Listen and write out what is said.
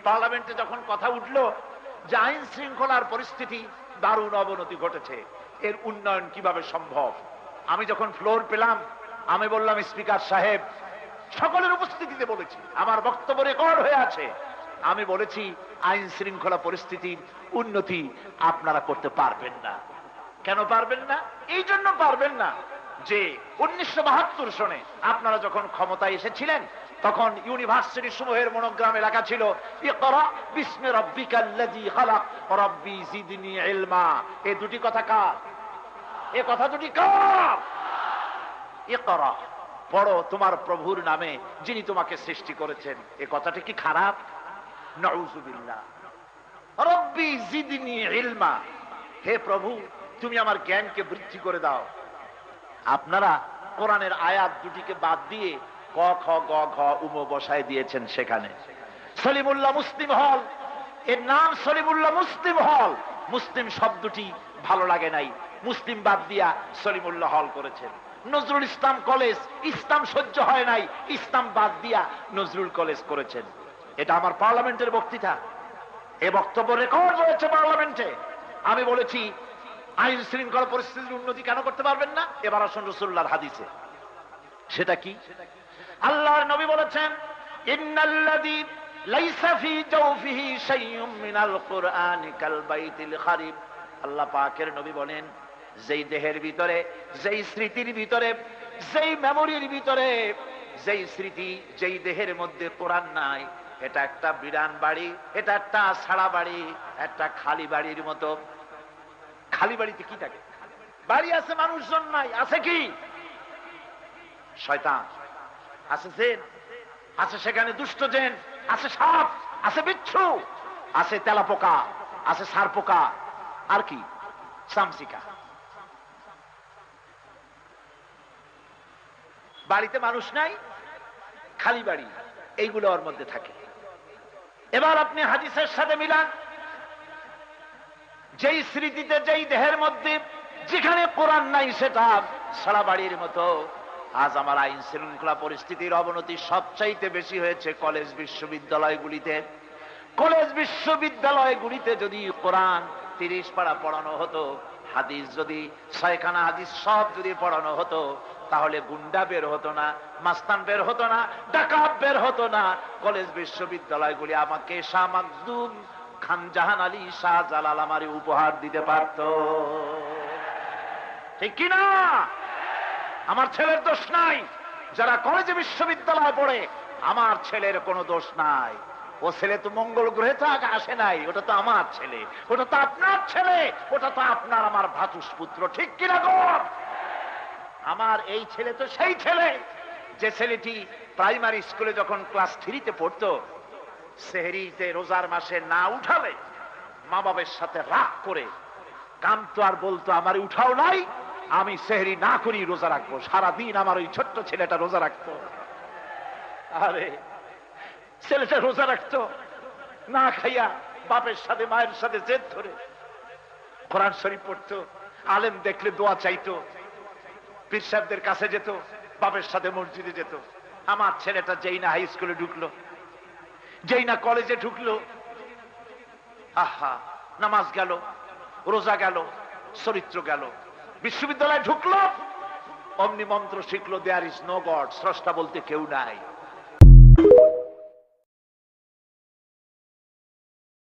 পার্লামেন্টে যখন কথা উঠলো যে আইন শৃঙ্খলার পরিস্থিতি দারুণ অবনতি ঘটেছে, এর উন্নয়ন কিভাবে সম্ভব, আমি যখন ফ্লোর পেলাম আমি বললাম, স্পিকার সাহেব, সকলের উপস্থিতিতে বলেছি, আমার বক্তব্য রেকর্ড হয়ে আছে, আমি বলেছি আইন শৃঙ্খলা পরিস্থিতির উন্নতি আপনারা করতে পারবেন না। কেন পারবেন না? এই জন্য পারবেন না যে 1972 সনে আপনারা যখন ক্ষমতায় এসেছিলেন তখন ইউনিভার্সিটি সমূহের মনোগ্রামে লেখা ছিল ইকরা বিস্মি রাব্বিকাল্লাযী খালাক রাব্বি জিদনি ইলমা। এই দুটি কথা কার? এই কথা দুটি কার? ইকরা, পড়ো তোমার প্রভুর নামে যিনি তোমাকে সৃষ্টি করেছেন। এই কথাটা কি খারাপ? নাউযুবিল্লাহ। রাব্বি জিদনি ইলমা, হে প্রভু তুমি আমার জ্ঞানকে বৃদ্ধি করে দাও। আপনারা কোরআনের আয়াত দুটিকে বাদ দিয়ে ক খ গ ঘ উম বসায় দিয়েছেন সেখানে। সলিমুল্লাহ মুসলিম হল, এর নাম সলিমুল্লাহ মুসলিম হল, মুসলিম শব্দটি ভালো লাগে নাই, মুসলিম বাদ দিয়া সলিমুল্লাহ হল করেছেন। নজরুল ইসলাম কলেজ, ইসলাম সহ্য হয় নাই, ইসলাম বাদ দিয়া নজরুল কলেজ করেছেন। এটা আমার পার্লামেন্টের বক্তৃতা, এ বক্তব্য রেকর্ড রয়েছে পার্লামেন্টে। আমি বলেছি আইন শৃঙ্খলা পরিস্থিতির উন্নতি কেন করতে পারবেন না? এবার আসুন রাসূলুল্লাহর হাদিসে। সেটা কি? আল্লাহর নবী বলেছেন, ইন্নাল্লাযী লাইসা ফী জাওফিহি শাইউম মিনাল কুরআনি কাল বাইতিল খারিব। আল্লাহ পাকের নবী বলেন, যেই দেহের ভিতরে, যেই স্মৃতির ভিতরে, যেই মেমোরির ভিতরে, যেই স্মৃতি, যেই দেহের মধ্যে কোরআন নাই, এটা একটা বিরান বাড়ি, এটা একটা ছাড়া বাড়ি, একটা খালি বাড়ির মতো। খালি বাড়িতে কি থাকে? বাড়ি আছে, মানুষজন নাই, আছে কি? শয়তান আছে, জিন আছে, সেখানে দুষ্ট জিন আছে, সাপ আছে, বিচ্ছু আছে, তেলাপোকা আছে, সারপোকা, আর কি? চামচিকা। বাড়িতে মানুষ নাই, খালি বাড়ি, এইগুলো ওর মধ্যে থাকে। এবার আপনি হাদিসের সাথে মিলান, যেই স্মৃতিতে, যেই দেহের মধ্যে, যেখানে কোরআন নাই, সেটা সারা বাড়ির মতো। আজ আমার আইন শৃঙ্খলা পরিস্থিতির অবনতি সবচাইতে বেশি হয়েছে কলেজ বিশ্ববিদ্যালয়গুলিতে। কলেজ বিশ্ববিদ্যালয়গুলিতে যদি কোরআন 30 পারা পড়ানো হতো, হাদিস যদি 6 খানা হাদিস সব যদি পড়ানো হতো, তাহলে গুন্ডা বের হতো না, মাস্তান বের হতো না, ডাকাত বের হতো না। কলেজ বিশ্ববিদ্যালয়গুলি আমাকে শাহ মাকদুম, খান জাহান আলী, শাহ জালাল আমারে উপহার দিতে পারত, ঠিক কিনা? আমার ছেলের দোষ নাই, যারা কলেজে বিশ্ববিদ্যালয়ে পড়ে, আমার ছেলের কোনো দোষ নাই। ও ছেলে তো মঙ্গল গ্রহে তো আসে নাই, ওটা তো আমার ছেলে, ওটা তো আপনার ছেলে, ওটা তো আপনার আমার ভ্রাতুষ্পুত্র, ঠিক কিনা গো? আমার এই ছেলে তো সেই ছেলে যে ছেলেটি প্রাইমারি স্কুলে যখন ক্লাস 3-তে পড়তো, সেহরিতে রোজার মাসে না উঠালে মা বাবার সাথে রাগ করে কাঁদতো আর বলতো, আমারে উঠাও নাই, আমি সেহরি না করি রোজা রাখবো। সারাদিন আমার ওই ছোট্ট ছেলেটা রোজা রাখতো। আরে ছেলেটা রোজা রাখতো না খাইয়া, বাপের সাথে মায়ের সাথে জেদ ধরে কোরআন শরীফ পড়তো, আলেম দেখলে দোয়া চাইতো, পীর সাহেবদের কাছে যেত, বাপের সাথে মসজিদে যেত। আমার ছেলেটা যেই না হাই স্কুলে ঢুকলো, যেই না কলেজে ঢুকলো, আহা, নামাজ গেল, রোজা গেল, চরিত্র গেল। বিশ্ববিদ্যালয়ে ঢুকলো, অমনি মন্ত্র শিখলো, দেয়ার ইজ নো গড, স্রষ্টা বলতে কেউ নাই।